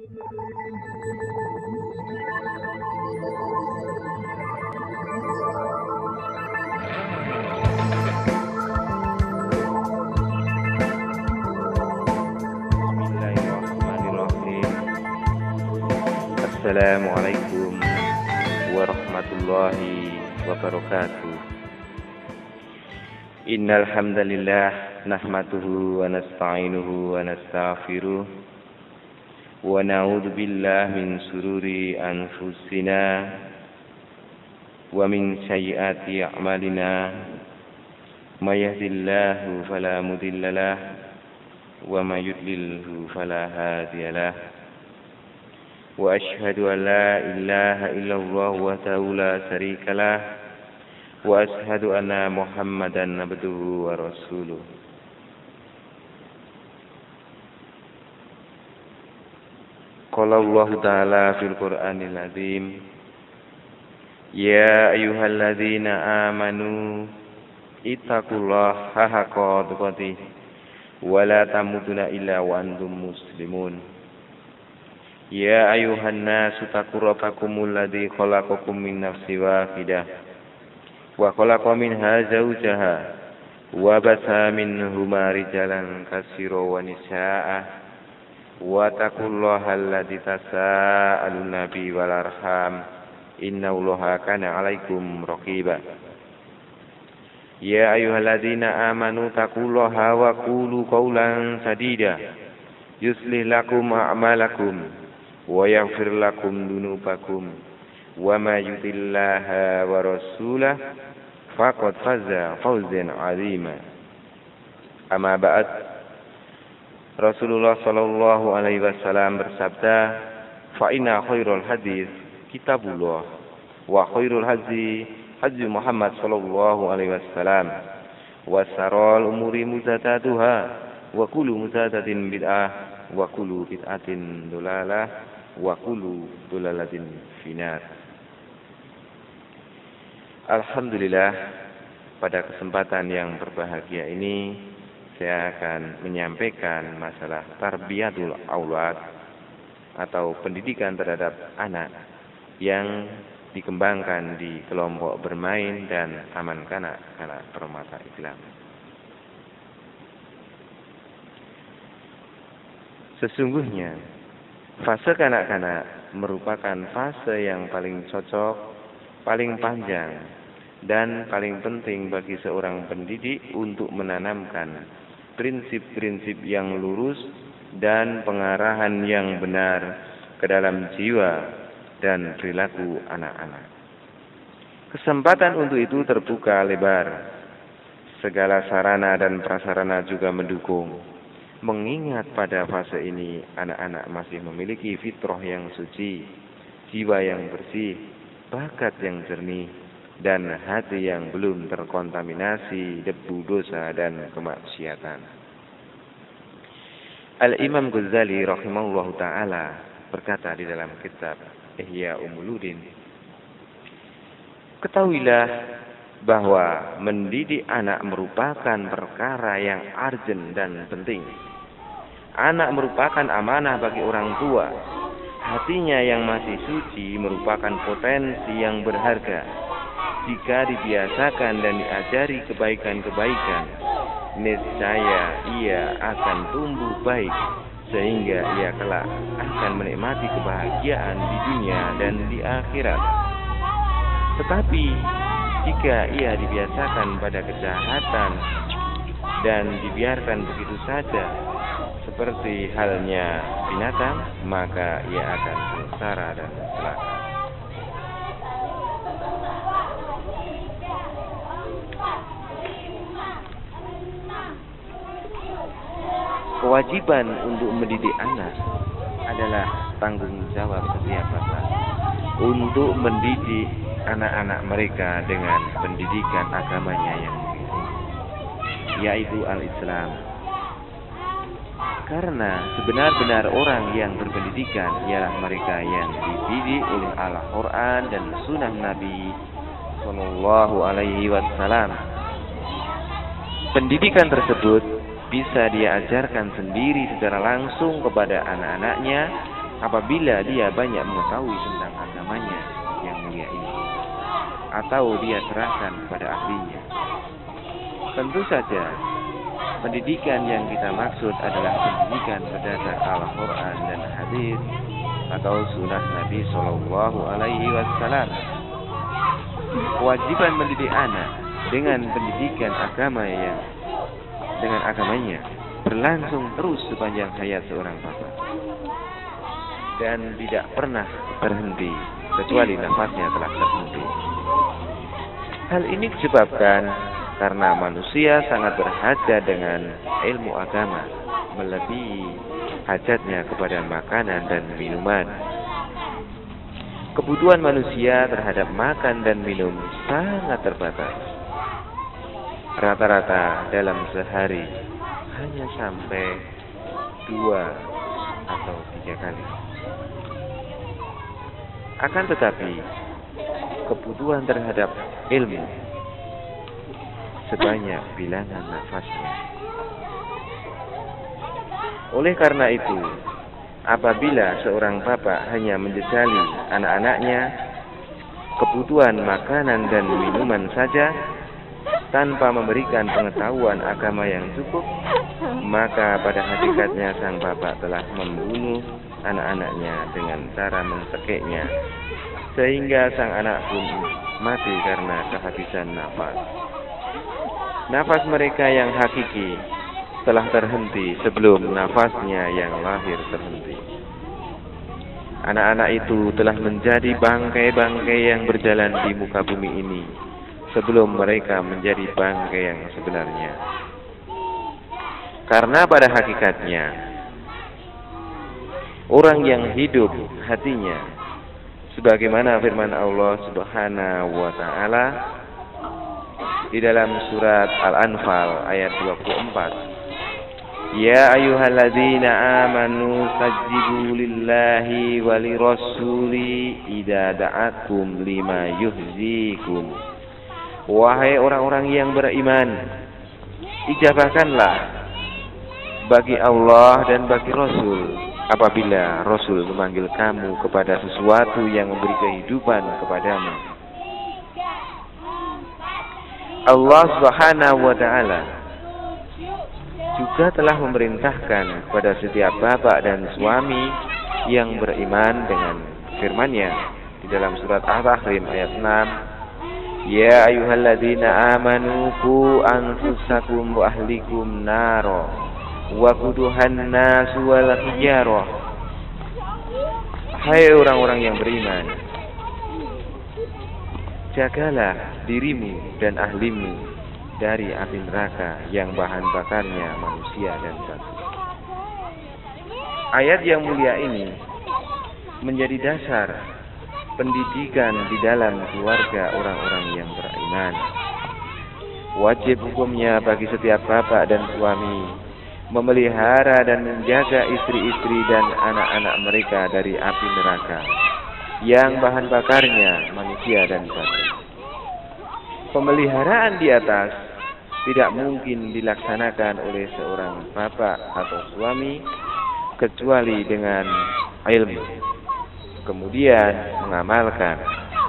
Bismillahirrahmanirrahim. Assalamualaikum warahmatullahi wabarakatuh. Innal hamdalillah nahmaduhu wa nasta'inuhu wa nastaghfiruh wa na'udzu billahi min shururi anfusina wa min sayyiati a'malina. May yahdihillahu fala mudilla lahu wa may yudlilhu fala hadiya lahu. Wa asyhadu an la ilaha illallah wahdahu la syarika lah wa asyhadu anna Muhammadan abduhu wa rasuluh. Qala Allah ta'ala fil Qur'anil azim, ya ayyuhalladzina amanu ittaqullaha haqqa tuqatih wa la tamutunna illa wa antum muslimun. Ya ayuhan nasu taqu rabbakumul ladzi khalaqakum min nafsin wahidah wa khalaqa minha zawjaha wa batha minhuma rijalan katsiran wa nisaa'a wa taqullaha alladzi tasaaluna bihi wal arham innallaha kana 'alaikum raqiba. Ya ayyuhalladzina amanu taqullaha wa qulu qawlan sadida yuslih lakum a'malakum wa yaghfir lakum dunubakum wa may yuti'illah wa rasulahu faqad faza fawzan 'azima. Amma ba'd. Rasulullah sallallahu alaihi wasallam bersabda, fa inna khairul hadis kitabullah wa khairul hadzi hadzi Muhammad sallallahu alaihi wasallam wa syarrul umuri muhdatsatuha wa kullu muhdatsatin bid'ah wa kullu bid'atin dhalalah wa kullu dhalalatin finnar. Alhamdulillah, pada kesempatan yang berbahagia ini saya akan menyampaikan masalah tarbiyatul aulad atau pendidikan terhadap anak yang dikembangkan di kelompok bermain dan aman kanak-kanak permata Islam. Sesungguhnya fase kanak-kanak merupakan fase yang paling cocok, paling panjang, dan paling penting bagi seorang pendidik untuk menanamkan prinsip-prinsip yang lurus dan pengarahan yang benar ke dalam jiwa dan perilaku anak-anak. Kesempatan untuk itu terbuka lebar. Segala sarana dan prasarana juga mendukung. Mengingat pada fase ini anak-anak masih memiliki fitrah yang suci, jiwa yang bersih, bakat yang jernih, dan hati yang belum terkontaminasi debu dosa dan kemaksiatan. Al-Imam Ghazali rahimahullah ta'ala berkata di dalam kitab Ihya Ulumuddin, ketahuilah bahwa mendidik anak merupakan perkara yang urgent dan penting. Anak merupakan amanah bagi orang tua. Hatinya yang masih suci merupakan potensi yang berharga. Jika dibiasakan dan diajari kebaikan-kebaikan, niscaya ia akan tumbuh baik, sehingga ia kelak akan menikmati kebahagiaan di dunia dan di akhirat. Tetapi jika ia dibiasakan pada kejahatan dan dibiarkan begitu saja seperti halnya binatang, maka ia akan sengsara dan celaka. Kewajiban untuk mendidik anak adalah tanggung jawab setiap bapak untuk mendidik anak-anak mereka dengan pendidikan agamanya yang tinggi, yaitu al-Islam. Karena sebenar-benar orang yang berpendidikan ialah mereka yang dididik oleh Al-Quran dan Sunnah Nabi Sallallahu Alaihi Wasallam. Pendidikan tersebut bisa dia ajarkan sendiri secara langsung kepada anak-anaknya apabila dia banyak mengetahui tentang agamanya yang mulia ini, atau dia serahkan kepada ahlinya. Tentu saja, pendidikan yang kita maksud adalah pendidikan berdasar Al-Quran dan hadis atau sunnah Nabi Shallallahu Alaihi Wasallam. Kewajiban mendidik anak dengan pendidikan agamanya berlangsung terus sepanjang hayat seorang bapak dan tidak pernah berhenti kecuali nafasnya telah terhenti. Hal ini disebabkan karena manusia sangat berhajat dengan ilmu agama, melebihi hajatnya kepada makanan dan minuman. Kebutuhan manusia terhadap makan dan minum sangat terbatas. Rata-rata dalam sehari hanya sampai 2 atau 3 kali. Akan tetapi, kebutuhan terhadap ilmu sebanyak bilangan nafasnya. Oleh karena itu, apabila seorang bapak hanya menjejali anak-anaknya kebutuhan makanan dan minuman saja tanpa memberikan pengetahuan agama yang cukup, maka pada hakikatnya sang bapak telah membunuh anak-anaknya dengan cara mencekiknya, sehingga sang anak pun mati karena kehabisan nafas. Nafas mereka yang hakiki telah terhenti sebelum nafasnya yang lahir terhenti. Anak-anak itu telah menjadi bangkai-bangkai yang berjalan di muka bumi ini sebelum mereka menjadi bangkai yang sebenarnya. Karena pada hakikatnya, orang yang hidup hatinya, sebagaimana firman Allah Subhanahu wa Ta'ala di dalam surat Al-Anfal ayat 24. Ya ayyuhalladzina amanu stajibu lillahi walirrasuli idza da'akum lima yuhzikum. Wahai orang-orang yang beriman, ijabahkanlah bagi Allah dan bagi Rasul apabila Rasul memanggil kamu kepada sesuatu yang memberi kehidupan kepadamu. Allah Subhanahu wa Ta'ala juga telah memerintahkan kepada setiap bapak dan suami yang beriman dengan firman-Nya di dalam surat Al-Tahrim ayat 6. Ya ayyuhalladzina amanu qu anfusakum wa ahlikum naro wa quduhan nasu wal hijarah. Hai orang-orang yang beriman, jagalah dirimu dan ahlimu dari api neraka yang bahan bakarnya manusia dan batu. Ayat yang mulia ini menjadi dasar pendidikan di dalam keluarga orang-orang yang beriman. Wajib hukumnya bagi setiap bapak dan suami memelihara dan menjaga istri-istri dan anak-anak mereka dari api neraka yang bahan bakarnya manusia dan batu. Pemeliharaan di atas tidak mungkin dilaksanakan oleh seorang bapak atau suami kecuali dengan ilmu, kemudian mengamalkan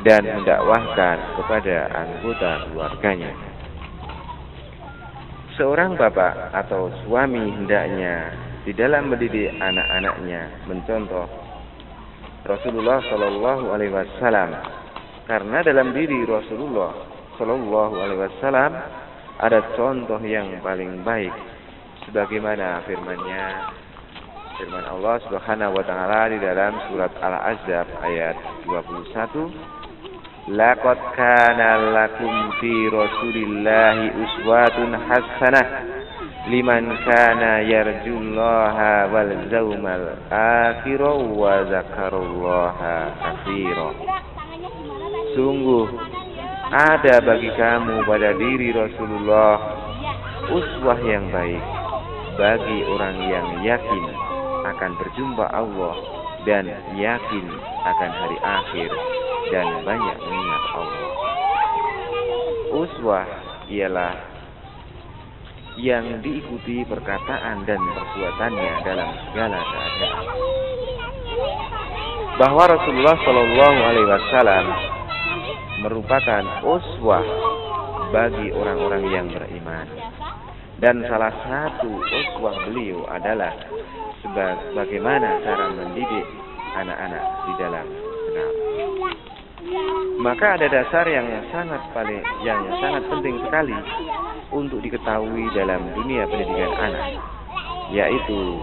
dan mendakwahkan kepada anggota keluarganya. Seorang bapak atau suami hendaknya di dalam mendidik anak-anaknya mencontoh Rasulullah Shallallahu Alaihi Wasallam, karena dalam diri Rasulullah Shallallahu Alaihi Wasallam ada contoh yang paling baik, sebagaimana firman Allah Subhanahu wa Ta'ala di dalam surat Al-Ahzab ayat 21. Laqad kana lakum fi Rasulillahi uswatun hasanah liman kana yarjullaha wal yawmal akhir wa dzakarallaha katsira. Sungguh ada bagi kamu pada diri Rasulullah uswah yang baik bagi orang yang yakin akan berjumpa Allah dan yakin akan hari akhir dan banyak mengingat Allah. Uswah ialah yang diikuti perkataan dan perbuatannya dalam segala keadaan. bahwa Rasulullah Shallallahu Alaihi Wasallam merupakan uswah bagi orang-orang yang beriman. Dan salah satu uswah beliau adalah bagaimana cara mendidik anak-anak di dalam Islam. Maka ada dasar yang sangat penting sekali untuk diketahui dalam dunia pendidikan anak, yaitu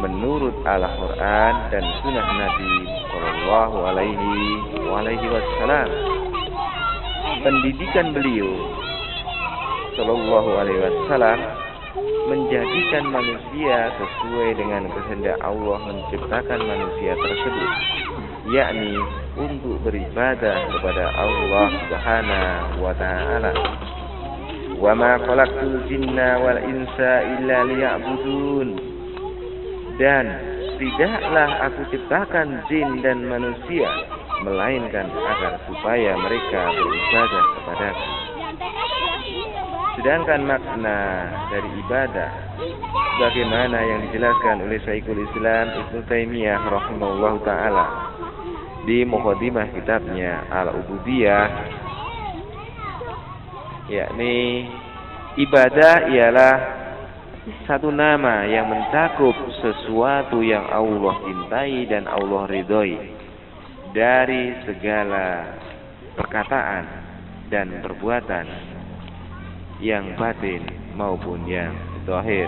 menurut Al-Quran dan Sunnah Nabi Shallallahu Alaihi Wasallam. Pendidikan beliau Shallallahu Alaihi Wasallam menjadikan manusia sesuai dengan kehendak Allah menciptakan manusia tersebut, yakni untuk beribadah kepada Allah Subhanahu wa Ta'ala. Wa ma khalaqtul jinna wal insa illa liya'budun. Dan tidaklah aku ciptakan jin dan manusia melainkan agar supaya mereka beribadah kepadaku. Sedangkan makna dari ibadah bagaimana yang dijelaskan oleh Syekhul Islam Ibnu Taimiyah rahimahullahu taala di muqaddimah kitabnya Al-Ubudiyah, yakni ibadah ialah satu nama yang mencakup sesuatu yang Allah cintai dan Allah ridhoi dari segala perkataan dan perbuatan yang batin maupun yang zahir.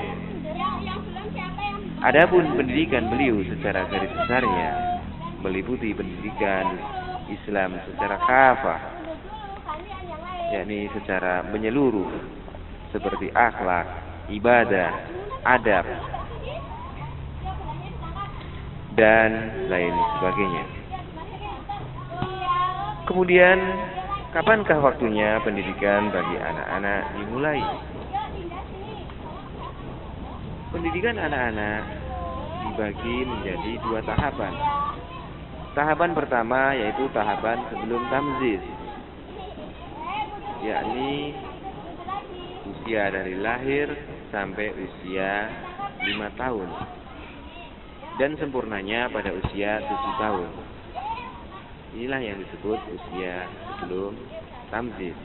Adapun pendidikan beliau secara garis besarnya meliputi pendidikan Islam secara kafah, yakni secara menyeluruh, seperti akhlak, ibadah, adab, dan lain sebagainya. Kemudian, kapankah waktunya pendidikan bagi anak-anak dimulai? Pendidikan anak-anak dibagi menjadi dua tahapan. Tahapan pertama yaitu tahapan sebelum tamyiz, yakni usia dari lahir sampai usia 5 tahun dan sempurnanya pada usia 7 tahun. Inilah yang disebut usia sebelum tamyiz.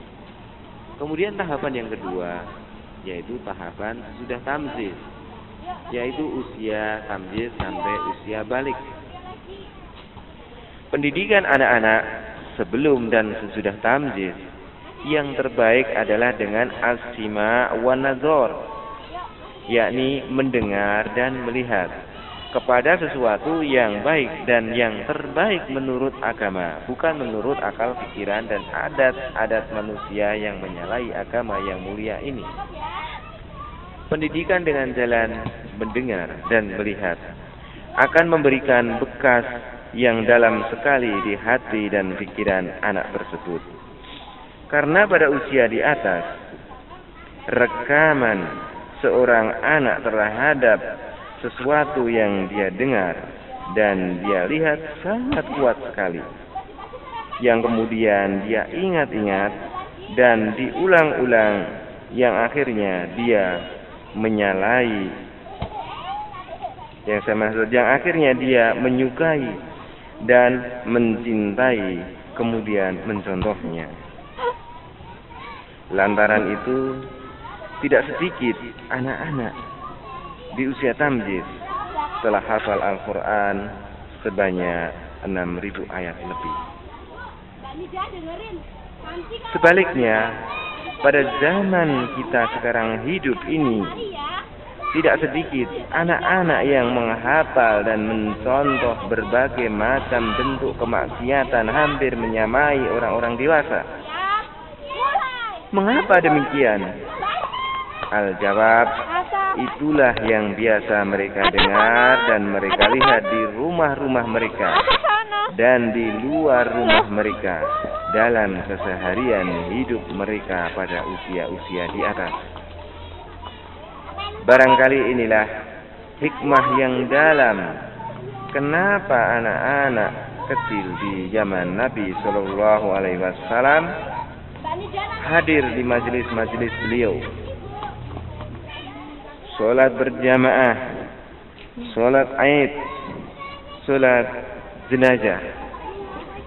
Kemudian tahapan yang kedua yaitu tahapan sudah tamyiz, yaitu usia tamyiz sampai usia balik. Pendidikan anak-anak sebelum dan sesudah tamyiz yang terbaik adalah dengan as-sima' wan nazar, yakni mendengar dan melihat kepada sesuatu yang baik dan yang terbaik menurut agama, bukan menurut akal pikiran dan adat-adat manusia yang menyalahi agama yang mulia ini. Pendidikan dengan jalan mendengar dan melihat akan memberikan bekas yang dalam sekali di hati dan pikiran anak tersebut. Karena pada usia di atas, rekaman seorang anak terhadap sesuatu yang dia dengar dan dia lihat sangat kuat sekali, yang kemudian dia ingat-ingat dan diulang-ulang, yang akhirnya dia menyalahi, yang akhirnya dia menyukai dan mencintai, kemudian mencontohnya. Lantaran itu, tidak sedikit anak-anak di usia tamyiz telah hafal Al-Quran sebanyak 6.000 ayat lebih. Sebaliknya, pada zaman kita sekarang hidup ini, tidak sedikit anak-anak yang menghafal dan mencontoh berbagai macam bentuk kemaksiatan hampir menyamai orang-orang dewasa. Mengapa demikian? Al-jawab, itulah yang biasa mereka dengar dan mereka lihat di rumah-rumah mereka dan di luar rumah mereka dalam keseharian hidup mereka pada usia-usia di atas. Barangkali inilah hikmah yang dalam kenapa anak-anak kecil di zaman Nabi Shallallahu Alaihi Wasallam hadir di majelis-majelis beliau, sholat berjamaah, sholat Aid, sholat jenazah,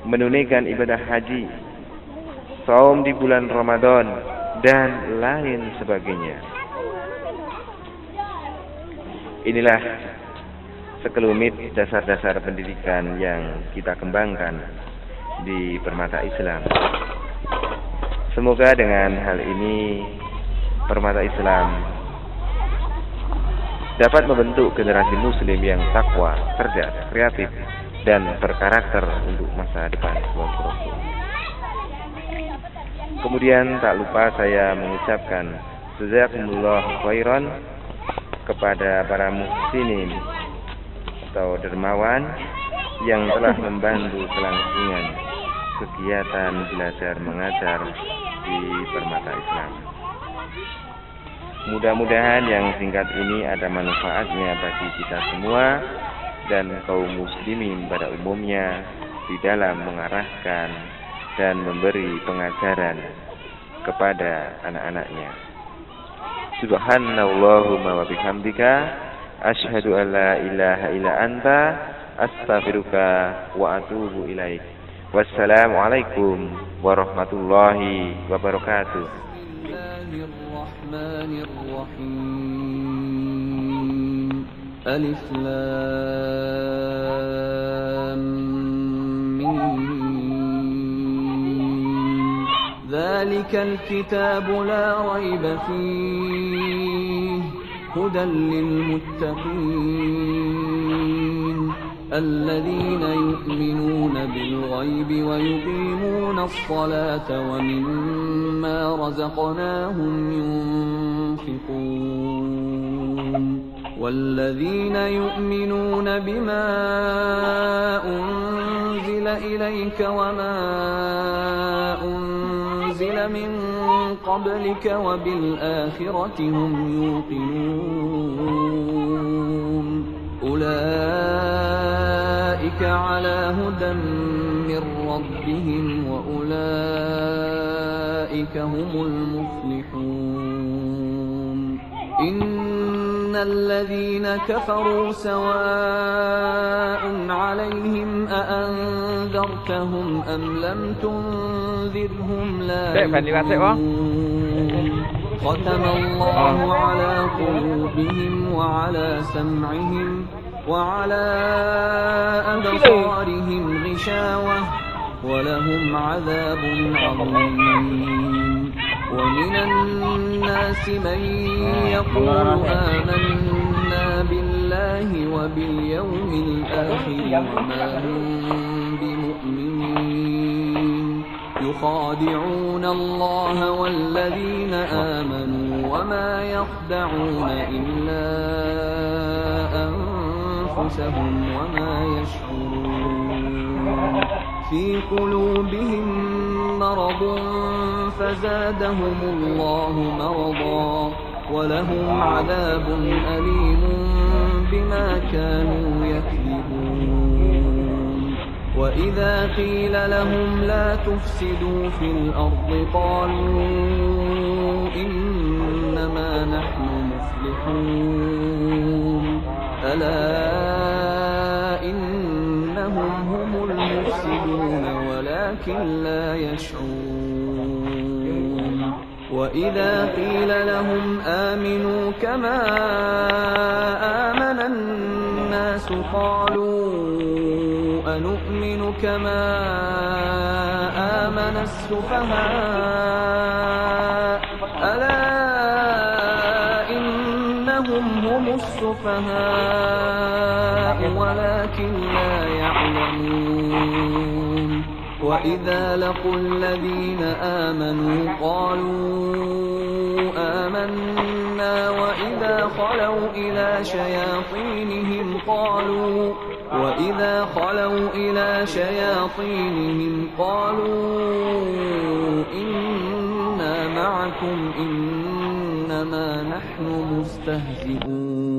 menunaikan ibadah haji, saum di bulan Ramadan, dan lain sebagainya. Inilah sekelumit dasar-dasar pendidikan yang kita kembangkan di Permata Islam. Semoga dengan hal ini Permata Islam dapat membentuk generasi muslim yang takwa, cerdas, kreatif, dan berkarakter untuk masa depan. Kemudian tak lupa saya mengucapkan jazakumullah khairan kepada para muhsinin atau dermawan yang telah membantu kelangsungan kegiatan belajar mengajar di Permata Islam. Mudah-mudahan yang singkat ini ada manfaatnya bagi kita semua dan kaum muslimin pada umumnya di dalam mengarahkan dan memberi pengajaran kepada anak-anaknya. Subhanallahumma wa bihamdika asyhadu an la ilaha illa anta astaghfiruka wa atubu ilaik. Wassalamualaikum warahmatullahi wabarakatuh. Alif Lam Mim. Dzalikal kitabu la raiba fihi hudan lil muttaqin الذين يؤمنون بالغيب ويقيمون الصلاة ومما رزقناهم ينفقون والذين يؤمنون بما أنزل إليك وما أنزل من قبلك وبالآخرة هم يوقنون أولئك على هدى من ربهم وأولئك هم المفلحون إن الذين كفروا سواء عليهم أأنذرتهم أم لم تنذرهم لا يؤمنون ختم الله على قلوبهم وعلى سمعهم وعلى أبصارهم غشاوة ولهم عذاب عظيم ومن الناس من يقول آمنا بالله وباليوم الآخر وما هم بمؤمنين يخادعون الله والذين آمنوا وما يخدعون إلا أنفسهم وما يشعرون في قلوبهم مرض فزادهم الله مرضا ولهم عذاب أليم بما كانوا يكذبون وإذا قيل لهم لا تفسدوا في الأرض قالوا إنما نحن مصلحون ألا إنهم هم المفسدون ولكن لا يشعرون وإذا قيل لهم آمنوا كما آمن الناس قالوا أنؤمن كما آمن السفهاء ألا إنهم هم السفهاء ولكن لا يعلمون وإذا لقوا الذين آمنوا قالوا آمنا وإذا خلوا إلى شياطينهم قالوا إنا معكم إنما نحن مستهزئون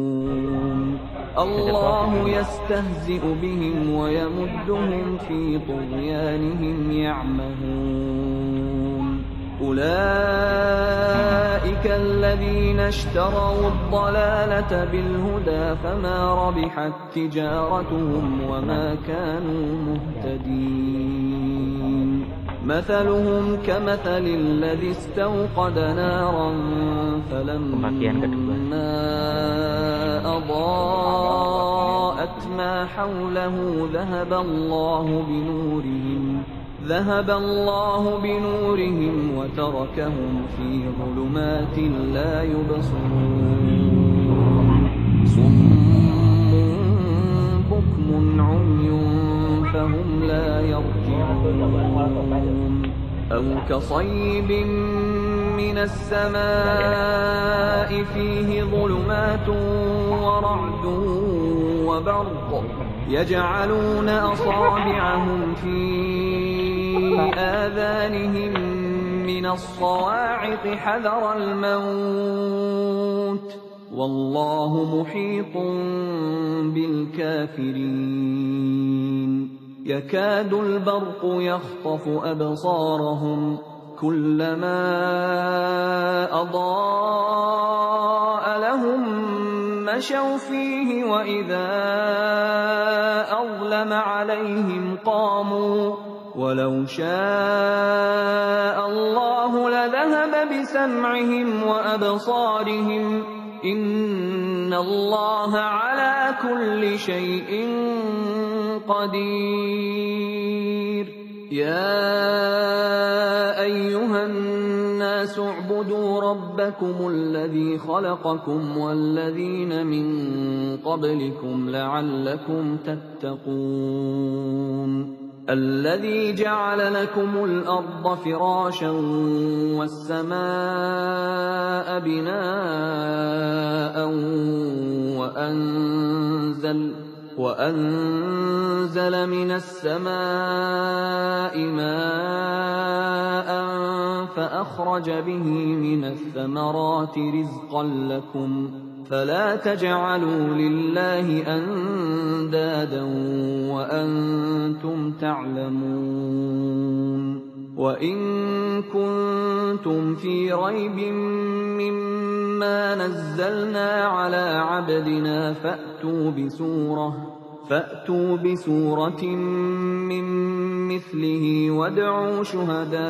الله يستهزئ بهم ويمدهم في طغيانهم يعمهون أولئك الذين اشتروا الضلالة بالهدى فما ربحت تجارتهم وما كانوا مهتدين مثلهم كمثل الذي استوقد نارا فلما أضاءت ما حوله ذهب الله بنورهم وتركهم في ظلمات لا يبصرون صم بكم عمي فهم لا يرجعون أو كصيب من السماء فيه ظلمات ورعد وبرق يجعلون أصابعهم في آذانهم من الصواعق حذر الموت والله محيط بالكافرين يكاد البرق يخطف أبصارهم كلما أضاء لهم مشوا فيه وإذا أظلم عليهم قاموا ولو شاء الله لذهب بسمعهم وأبصارهم إن الله على كل شيء قدير يا أيها الناس اعبدوا ربكم الذي خلقكم والذين من قبلكم لعلكم تتقون الذي جعل لكم الأرض فراشا والسماء بناء وأنزل من السماء ماء فأخرج به من الثمرات رزقا لكم فلا تجعلوا لله أندادا وأنتم تعلمون وإن كنتم في ريب مما نزلنا على عبدنا فأتوا بسورة من مثله وادعوا شهداءكم